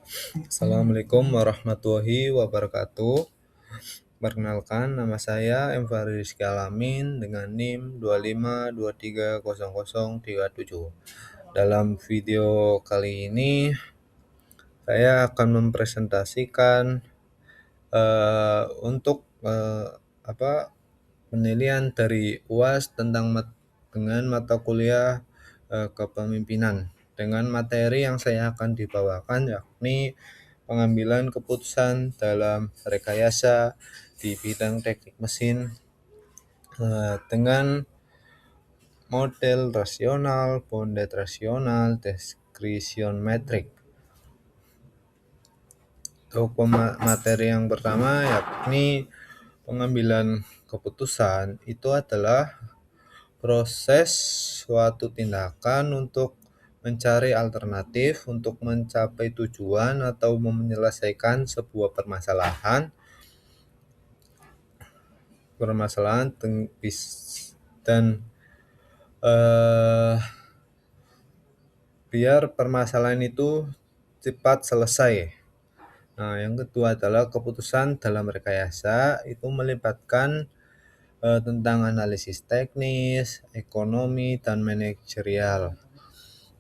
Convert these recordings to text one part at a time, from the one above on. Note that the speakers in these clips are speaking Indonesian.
Assalamualaikum warahmatullahi wabarakatuh. Perkenalkan, nama saya M. Fahri Rizky Alamin dengan NIM 252300037. Dalam video kali ini, saya akan mempresentasikan untuk penilaian dari UAS dengan mata kuliah kepemimpinan dengan materi yang saya akan dibawakan, yakni pengambilan keputusan dalam rekayasa di bidang teknik mesin dengan model rasional, bounded rasional, discretion metric. Untuk materi yang pertama, yakni pengambilan keputusan, itu adalah proses suatu tindakan untuk mencari alternatif untuk mencapai tujuan atau menyelesaikan sebuah permasalahan dan biar permasalahan itu cepat selesai. Nah, yang kedua adalah keputusan dalam rekayasa, itu melibatkan tentang analisis teknis, ekonomi, dan manajerial.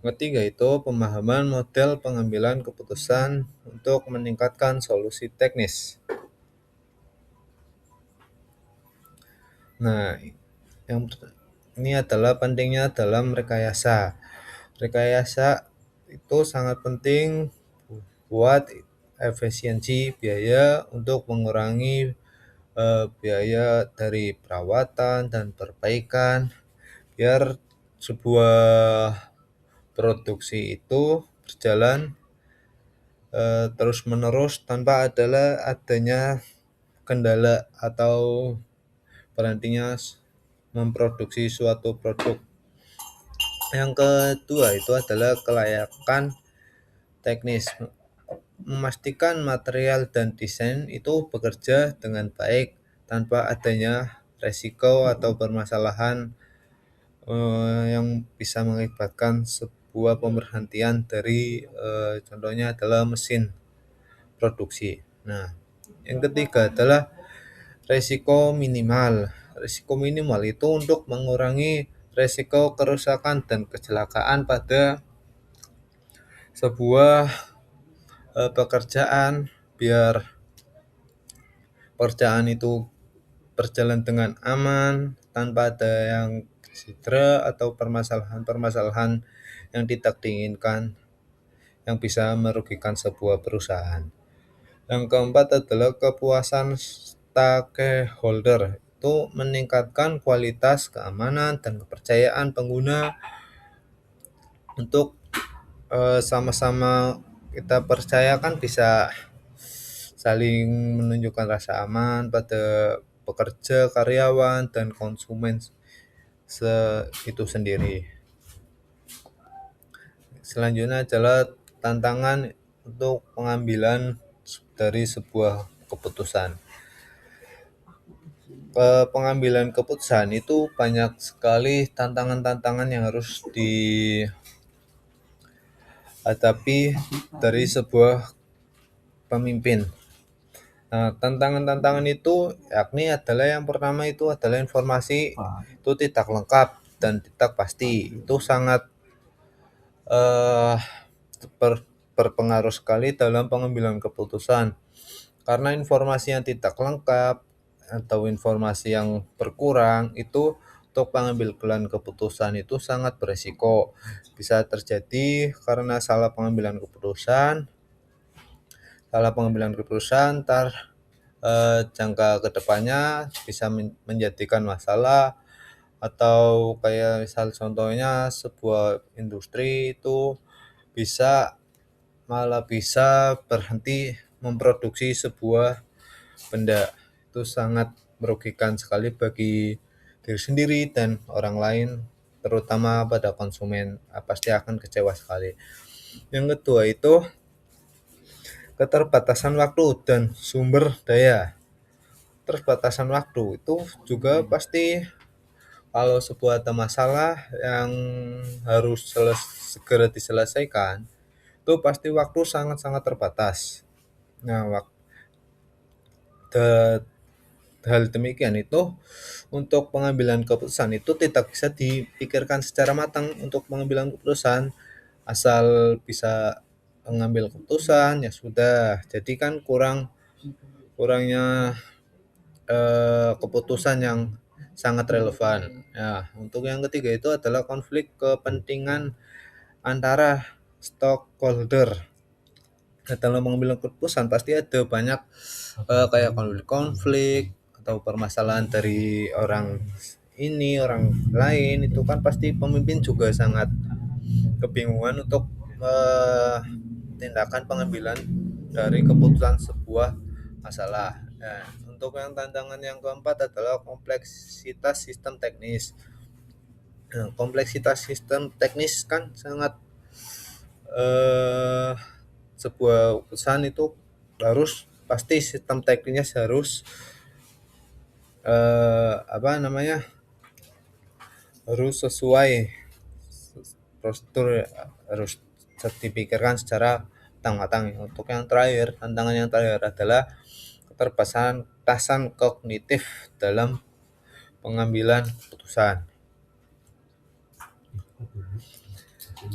Ketiga itu pemahaman model pengambilan keputusan untuk meningkatkan solusi teknis. Nah, ini adalah pentingnya dalam rekayasa. Rekayasa itu sangat penting buat efisiensi biaya untuk mengurangi biaya dari perawatan dan perbaikan, biar sebuah produksi itu berjalan terus-menerus tanpa adanya kendala atau berhentinya memproduksi suatu produk. Yang kedua itu adalah kelayakan teknis, memastikan material dan desain itu bekerja dengan baik tanpa adanya resiko atau permasalahan yang bisa mengakibatkan sebuah pemberhentian dari contohnya adalah mesin produksi. Nah, yang ketiga adalah resiko minimal. Resiko minimal itu untuk mengurangi resiko kerusakan dan kecelakaan pada sebuah pekerjaan, biar pekerjaan itu berjalan dengan aman tanpa ada yang cedera atau permasalahan-permasalahan yang tidak diinginkan yang bisa merugikan sebuah perusahaan. Yang keempat adalah kepuasan stakeholder, itu meningkatkan kualitas, keamanan, dan kepercayaan pengguna untuk sama-sama kita percayakan bisa saling menunjukkan rasa aman pada pekerja, karyawan, dan konsumen itu sendiri. Selanjutnya adalah tantangan untuk pengambilan dari sebuah keputusan. Pengambilan keputusan itu banyak sekali tantangan-tantangan yang harus dihadapi dari sebuah pemimpin. Nah, tantangan-tantangan itu yakni adalah yang pertama itu adalah informasi itu tidak lengkap dan tidak pasti. Itu sangat berpengaruh sekali dalam pengambilan keputusan. Karena informasi yang tidak lengkap atau informasi yang berkurang itu untuk pengambilan keputusan itu sangat beresiko. Bisa terjadi karena salah pengambilan keputusan jangka kedepannya bisa menjadikan masalah, atau kayak misal contohnya sebuah industri itu malah bisa berhenti memproduksi sebuah benda. Itu sangat merugikan sekali bagi diri sendiri dan orang lain, terutama pada konsumen. Pasti akan kecewa sekali. Yang kedua itu keterbatasan waktu dan sumber daya. Keterbatasan waktu itu juga pasti, kalau sebuah masalah yang harus segera diselesaikan, itu pasti waktu sangat-sangat terbatas. Nah, hal demikian itu untuk pengambilan keputusan itu tidak bisa dipikirkan secara matang untuk pengambilan keputusan, asal bisa mengambil keputusan ya sudah. Jadi kan kurangnya keputusan yang sangat relevan. Ya, untuk yang ketiga itu adalah konflik kepentingan antara stockholder. Nah, dalam mengambil keputusan pasti ada banyak kayak konflik atau permasalahan dari orang ini, orang lain, itu kan pasti pemimpin juga sangat kebingungan untuk tindakan pengambilan dari keputusan sebuah masalah. Nah, untuk yang tantangan yang keempat adalah kompleksitas sistem teknis. Nah, kompleksitas sistem teknis kan sangat eh, sebuah keputusan itu harus pasti sistem teknisnya harus apa namanya, harus sesuai prosedur, harus dipikirkan secara matang-matang. Untuk yang terakhir, tantangan yang terakhir adalah keterbatasan kognitif dalam pengambilan keputusan.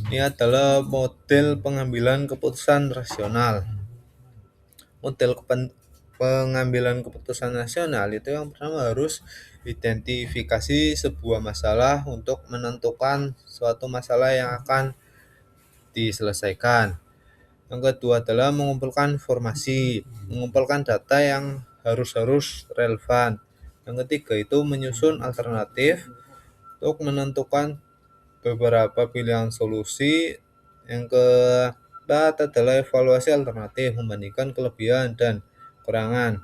Ini adalah model pengambilan keputusan rasional. Model pengambilan keputusan nasional itu yang pertama harus identifikasi sebuah masalah untuk menentukan suatu masalah yang akan diselesaikan. Yang kedua adalah mengumpulkan informasi, mengumpulkan data yang harus relevan. Yang ketiga itu menyusun alternatif untuk menentukan beberapa pilihan solusi. Yang keempat adalah evaluasi alternatif, membandingkan kelebihan dan kekurangan.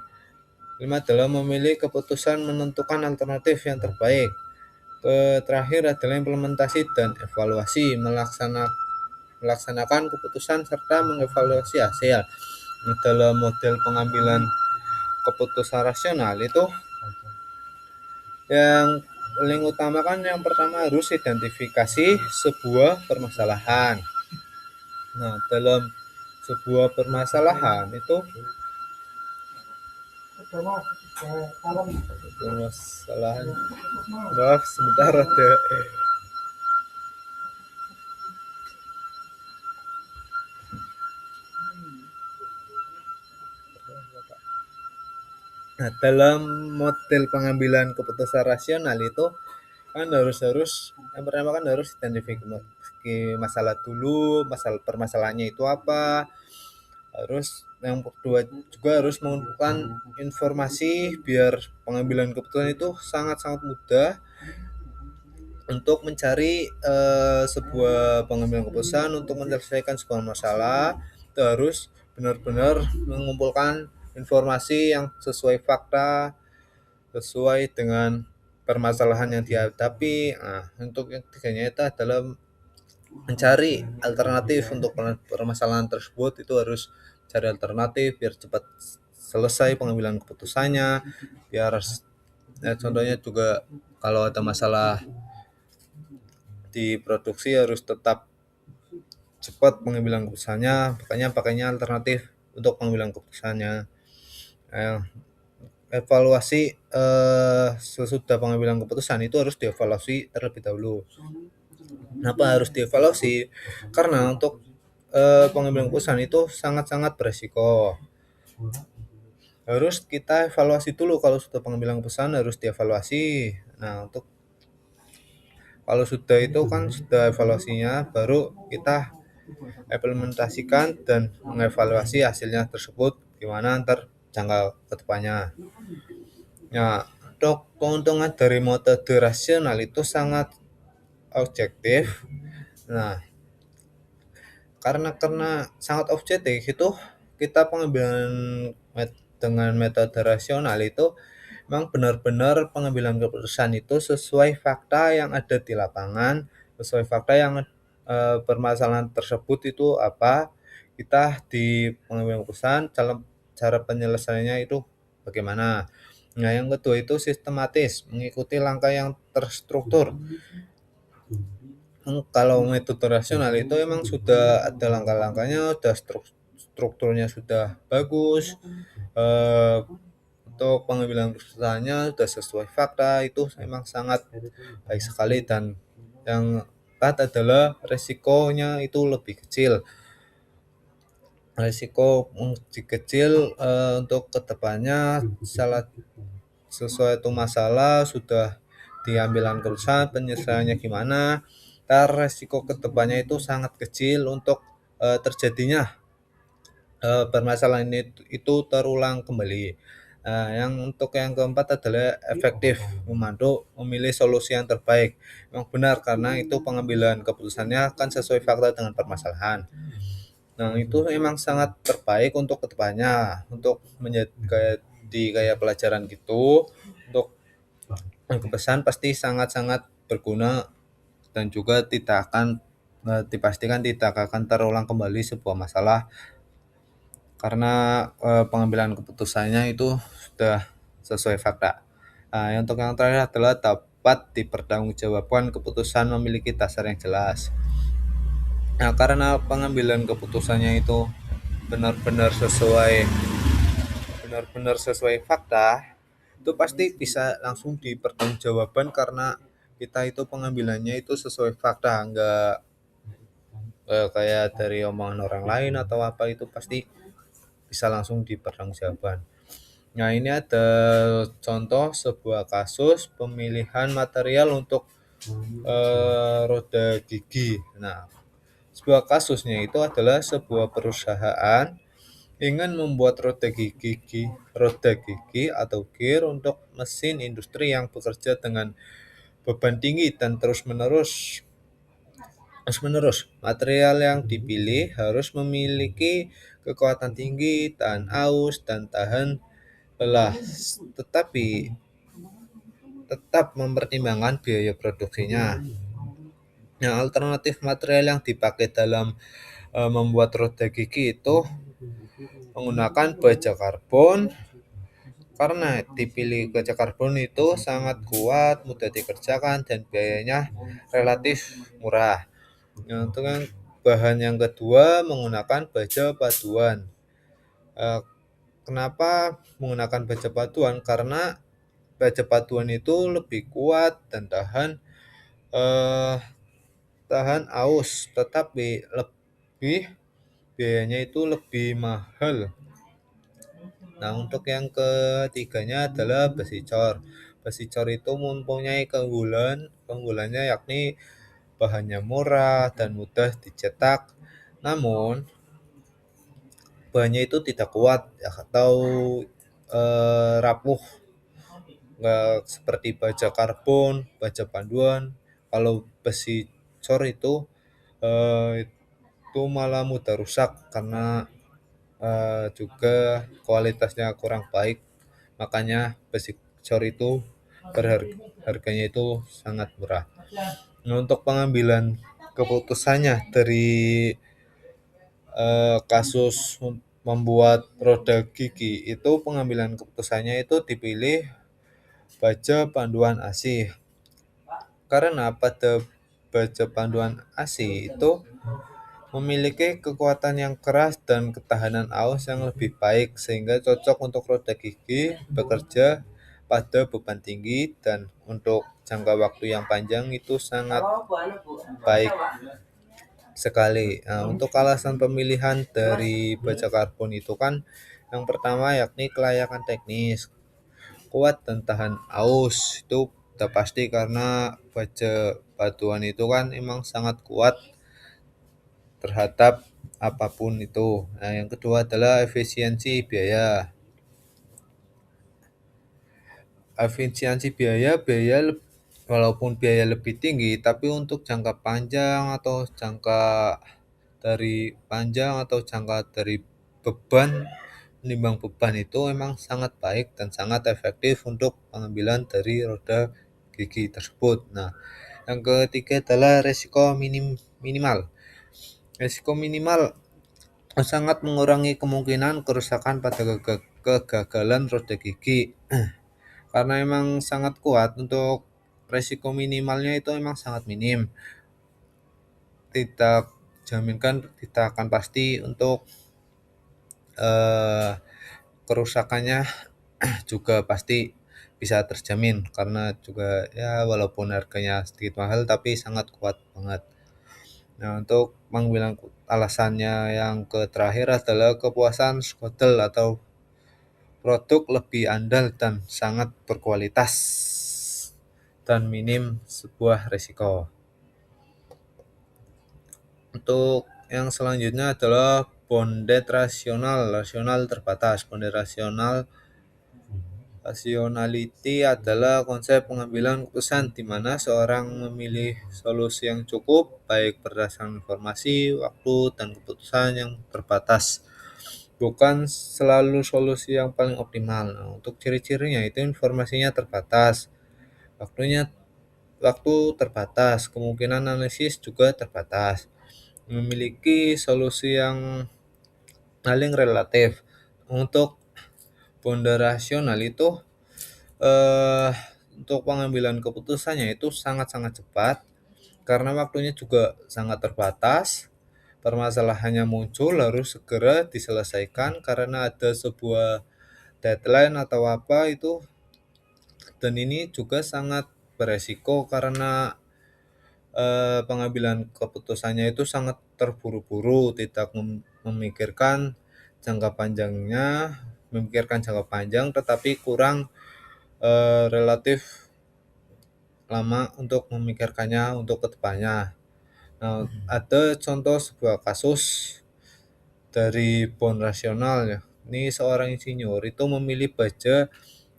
Kelima adalah memilih keputusan menentukan alternatif yang terbaik. Terakhir adalah implementasi dan evaluasi, melaksanakan keputusan serta mengevaluasi hasil. Dalam model pengambilan keputusan rasional itu yang paling utama kan yang pertama harus identifikasi sebuah permasalahan. Nah, dalam sebuah permasalahan itu permasalahan, maaf sebentar ada. Nah, dalam model pengambilan keputusan rasional itu kan harus yang pertama kan harus identifikasi masalah dulu, permasalahannya itu apa. Harus yang kedua juga harus mengumpulkan informasi biar pengambilan keputusan itu sangat-sangat mudah untuk mencari sebuah pengambilan keputusan untuk menyelesaikan sebuah masalah. Itu harus benar-benar mengumpulkan informasi yang sesuai fakta, sesuai dengan permasalahan yang dihadapi. Nah, untuk yang ketiganya itu adalah mencari alternatif untuk permasalahan tersebut. Itu harus cari alternatif biar cepat selesai pengambilan keputusannya, biar contohnya juga kalau ada masalah di produksi harus tetap cepat pengambilan keputusannya, makanya pakainya alternatif untuk pengambilan keputusannya. Evaluasi sesudah pengambilan keputusan itu harus dievaluasi terlebih dahulu. Kenapa harus dievaluasi? Karena untuk pengambilan keputusan itu sangat-sangat beresiko. Harus kita evaluasi dulu, kalau sudah pengambilan keputusan harus dievaluasi. Nah, untuk kalau sudah itu kan sudah evaluasinya, baru kita implementasikan dan mengevaluasi hasilnya tersebut gimana ntar jangka kedepannya. Nah, untuk keuntungan dari metode rasional itu sangat objektif. Nah, karena sangat objektif itu kita pengambilan dengan metode rasional itu memang benar-benar pengambilan keputusan itu sesuai fakta yang ada di lapangan, sesuai fakta yang permasalahan tersebut itu apa, kita di pengambilan keputusan cara penyelesaiannya itu bagaimana. Nah, yang kedua itu sistematis, mengikuti langkah yang terstruktur. Kalau metode rasional itu emang sudah ada langkah-langkahnya, udah strukturnya sudah bagus, eee, untuk pengambilan keputusannya sudah sesuai fakta, itu memang sangat baik sekali dan yang keempat adalah resikonya itu lebih kecil. Resiko kecil, untuk kedepannya salah sesuatu masalah sudah diambil keputusan penyelesaiannya gimana, resiko kedepannya itu sangat kecil untuk, terjadinya, permasalahan itu terulang kembali. Yang untuk yang keempat adalah efektif memandu memilih solusi yang terbaik. Memang benar karena itu pengambilan keputusannya kan sesuai fakta dengan permasalahan. Nah, itu memang sangat terbaik untuk kedepannya, untuk kayak pelajaran gitu, untuk kepesan pasti sangat-sangat berguna dan juga tidak akan dipastikan tidak akan terulang kembali sebuah masalah karena pengambilan keputusannya itu sudah sesuai fakta. Yang untuk yang terakhir adalah dapat dipertanggungjawabkan keputusan memiliki dasar yang jelas. Nah, karena pengambilan keputusannya itu benar-benar sesuai fakta, itu pasti bisa langsung dipertanggungjawabkan karena kita itu pengambilannya itu sesuai fakta, enggak kayak dari omongan orang lain atau apa itu pasti bisa langsung dipertanggungjawabkan. Nah, ini ada contoh sebuah kasus pemilihan material untuk roda gigi. Nah, sebuah kasusnya itu adalah sebuah perusahaan ingin membuat roda gigi atau gear untuk mesin industri yang bekerja dengan beban tinggi dan terus menerus. Material yang dipilih harus memiliki kekuatan tinggi, tahan aus, dan tahan lelah, tetapi tetap mempertimbangkan biaya produksinya. Nah, alternatif material yang dipakai dalam membuat roda gigi itu menggunakan baja karbon. Karena dipilih baja karbon itu sangat kuat, mudah dikerjakan, dan biayanya relatif murah. Nah, untuk yang bahan yang kedua menggunakan baja paduan. Eh, Kenapa menggunakan baja paduan? Karena baja paduan itu lebih kuat dan eh, tahan aus, tetapi lebih biayanya itu lebih mahal. Nah, untuk yang ketiganya adalah besi cor. Besi cor itu mempunyai keunggulannya yakni bahannya murah dan mudah dicetak. Namun, bahannya itu tidak kuat atau rapuh, nggak seperti baja karbon, baja panduan. Kalau besi cor itu malah mudah rusak karena juga kualitasnya kurang baik. Makanya besi cor itu harganya itu sangat murah. Nah, untuk pengambilan keputusannya dari kasus membuat roda gigi itu pengambilan keputusannya itu dipilih baja panduan ASI. Karena pada baja panduan ASI itu memiliki kekuatan yang keras dan ketahanan aus yang lebih baik sehingga cocok untuk roda gigi bekerja pada beban tinggi dan untuk jangka waktu yang panjang itu sangat baik sekali. Nah, untuk alasan pemilihan dari baja karbon itu kan yang pertama yakni kelayakan teknis, kuat dan tahan aus. Itu udah pasti karena baja paduan itu kan emang sangat kuat terhadap apapun itu. Nah, yang kedua adalah efisiensi biaya. Walaupun biaya lebih tinggi, tapi untuk jangka panjang atau jangka dari beban menimbang beban itu memang sangat baik dan sangat efektif untuk pengambilan dari roda gigi tersebut. Nah, yang ketiga adalah resiko minimal. Resiko minimal sangat mengurangi kemungkinan kerusakan pada kegagalan roda gigi karena emang sangat kuat. Untuk resiko minimalnya itu emang sangat minim. tidak jaminkan tidak akan pasti untuk eh, kerusakannya juga pasti bisa terjamin, karena juga ya walaupun harganya sedikit mahal tapi sangat kuat banget. Nah, untuk panggilan alasannya yang ke terakhir adalah kepuasan skotel atau produk lebih andal dan sangat berkualitas dan minim sebuah resiko. Untuk yang selanjutnya adalah bonded rasional, rasional terbatas. Bonded rasional, rationality adalah konsep pengambilan keputusan di mana seorang memilih solusi yang cukup baik berdasarkan informasi, waktu, dan keputusan yang terbatas. Bukan selalu solusi yang paling optimal. Nah, untuk ciri-cirinya itu informasinya terbatas, waktunya waktu terbatas, kemungkinan analisis juga terbatas. Memiliki solusi yang paling relatif. Untuk bonded rasional itu eh, untuk pengambilan keputusannya itu sangat-sangat cepat karena waktunya juga sangat terbatas. Permasalahannya muncul harus segera diselesaikan karena ada sebuah deadline atau apa itu, dan ini juga sangat beresiko karena pengambilan keputusannya itu sangat terburu-buru, tidak memikirkan jangka panjang tetapi kurang relatif lama untuk memikirkannya untuk kedepannya. Nah, ada contoh sebuah kasus dari bond rasional ya. Ini seorang insinyur itu memilih baja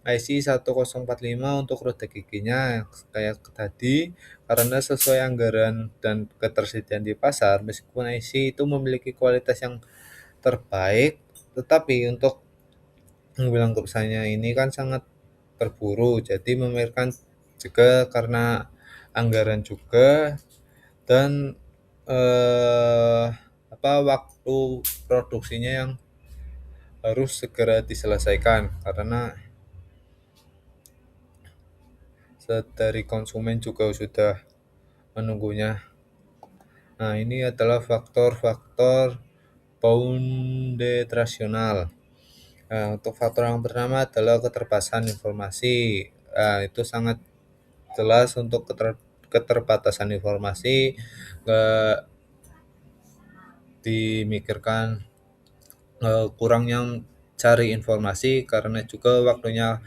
IC 1045 untuk roda giginya kayak tadi karena sesuai anggaran dan ketersediaan di pasar. Meskipun IC itu memiliki kualitas yang terbaik, tetapi untuk mengambil keputusannya ini kan sangat terburu, jadi memikirkan juga karena anggaran juga dan eh, waktu produksinya yang harus segera diselesaikan karena dari konsumen juga sudah menunggunya. Nah, ini adalah faktor-faktor bounded rasional. Nah, untuk faktor yang pertama adalah keterbatasan informasi. Nah, itu sangat jelas untuk keterbatasan informasi, nggak dimikirkan kurangnya cari informasi karena juga waktunya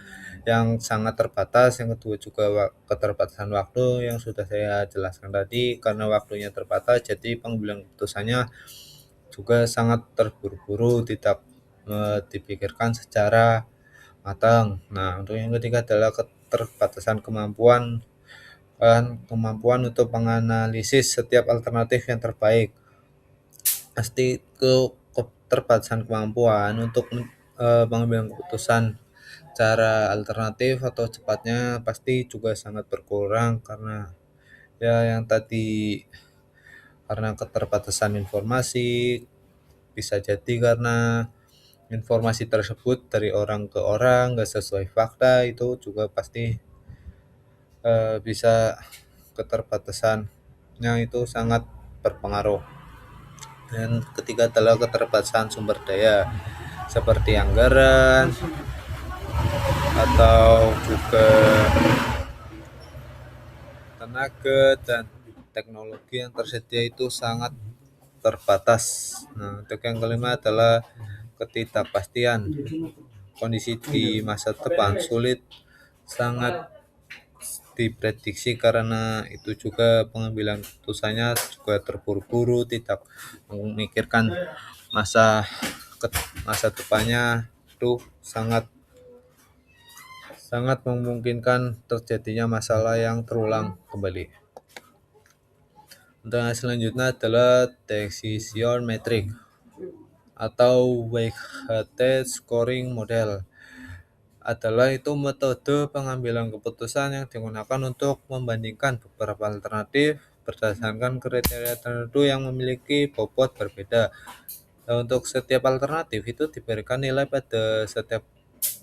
yang sangat terbatas. Yang kedua juga keterbatasan waktu yang sudah saya jelaskan tadi, karena waktunya terbatas jadi pengambilan keputusannya juga sangat terburu-buru, tidak dipikirkan secara matang. Nah, untuk yang ketiga adalah keterbatasan kemampuan untuk menganalisis setiap alternatif yang terbaik. Pasti keterbatasan kemampuan untuk mengambil keputusan cara alternatif atau cepatnya pasti juga sangat berkurang karena ya yang tadi, karena keterbatasan informasi, bisa jadi karena informasi tersebut dari orang ke orang nggak sesuai fakta, itu juga pasti bisa keterbatasannya itu sangat berpengaruh. Dan ketiga adalah keterbatasan sumber daya seperti anggaran atau juga tenaga dan teknologi yang tersedia itu sangat terbatas. Nah, untuk yang kelima adalah ketidakpastian. Kondisi di masa depan sulit sangat diprediksi karena itu juga pengambilan keputusannya juga terburu-buru, tidak memikirkan masa masa depannya, itu sangat sangat memungkinkan terjadinya masalah yang terulang kembali. Untuk yang selanjutnya adalah decision metric atau weighted scoring model, adalah itu metode pengambilan keputusan yang digunakan untuk membandingkan beberapa alternatif berdasarkan kriteria tertentu yang memiliki bobot berbeda. Nah, untuk setiap alternatif itu diberikan nilai pada setiap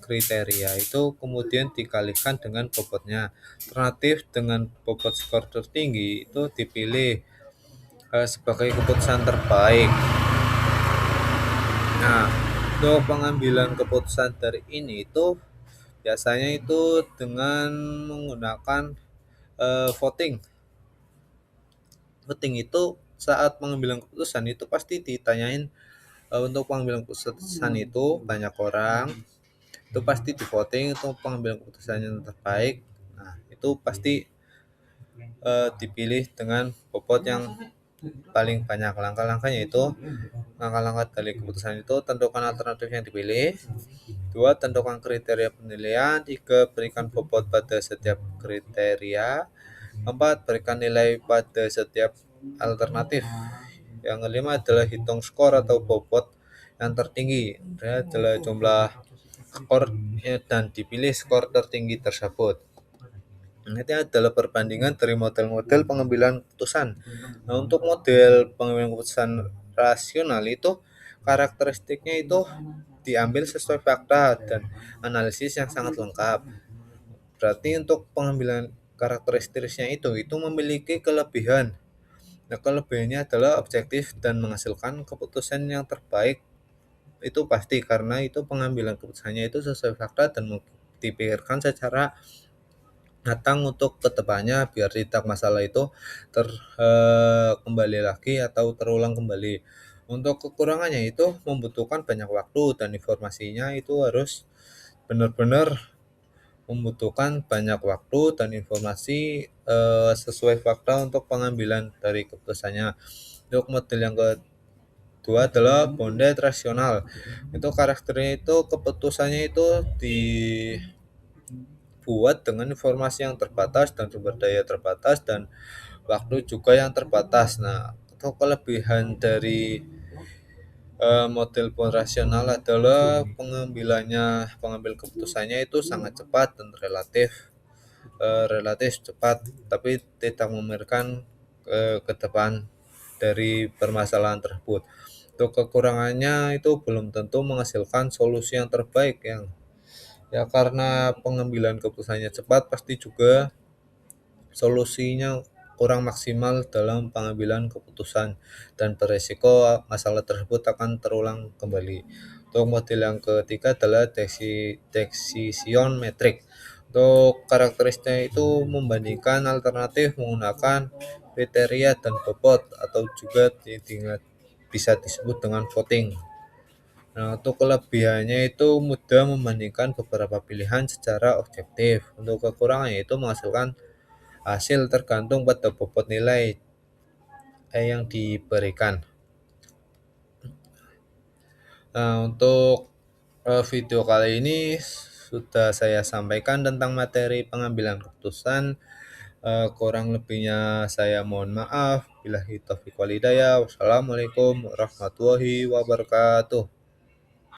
kriteria itu kemudian dikalikan dengan bobotnya. Alternatif dengan bobot skor tertinggi itu dipilih sebagai keputusan terbaik. Nah, untuk pengambilan keputusan dari ini itu biasanya itu dengan menggunakan voting. Voting itu saat pengambilan keputusan itu pasti ditanyain, untuk pengambilan keputusan itu banyak orang, itu pasti di voting untuk pengambilan keputusan yang terbaik. Nah, itu pasti dipilih dengan bobot yang paling banyak. Langkah-langkahnya itu, langkah-langkah dari keputusan itu: tentukan alternatif yang dipilih, 2. Tentukan kriteria penilaian, 3. Berikan bobot pada setiap kriteria, 4. Berikan nilai pada setiap alternatif. Yang kelima adalah hitung skor atau bobot yang tertinggi. Ini adalah jumlah skor dan dipilih skor tertinggi tersebut. Ini adalah perbandingan dari model-model pengambilan keputusan. Nah, untuk model pengambilan keputusan rasional itu karakteristiknya itu diambil sesuai fakta dan analisis yang sangat lengkap. Berarti untuk pengambilan karakteristiknya itu memiliki kelebihan. Nah, kelebihannya adalah objektif dan menghasilkan keputusan yang terbaik. Itu pasti karena itu pengambilan keputusannya itu sesuai fakta dan dipikirkan secara matang untuk kedepannya biar tidak masalah itu kembali lagi atau terulang kembali. Untuk kekurangannya itu membutuhkan banyak waktu dan informasinya itu harus benar-benar membutuhkan banyak waktu dan informasi sesuai fakta untuk pengambilan dari keputusannya. Untuk model yang kedua adalah bonded rasional. Itu karakternya itu keputusannya itu dibuat dengan informasi yang terbatas dan sumber daya terbatas dan waktu juga yang terbatas. Nah, itu kelebihan dari model pun rasional adalah pengambil keputusannya itu sangat cepat dan relatif cepat, tapi tidak memberikan ke depan dari permasalahan tersebut. Untuk kekurangannya itu belum tentu menghasilkan solusi yang terbaik, yang ya karena pengambilan keputusannya cepat pasti juga solusinya kurang maksimal dalam pengambilan keputusan dan beresiko masalah tersebut akan terulang kembali. Untuk model yang ketiga adalah decision metric. Untuk karakteristiknya itu membandingkan alternatif menggunakan kriteria dan bobot atau juga bisa disebut dengan voting. Nah, untuk kelebihannya itu mudah membandingkan beberapa pilihan secara objektif. Untuk kekurangannya itu menghasilkan hasil tergantung pada bobot nilai yang diberikan. Nah, untuk video kali ini sudah saya sampaikan tentang materi pengambilan keputusan. Kurang lebihnya saya mohon maaf. Billahi taufiq wal hidayah. Wassalamualaikum warahmatullahi wabarakatuh.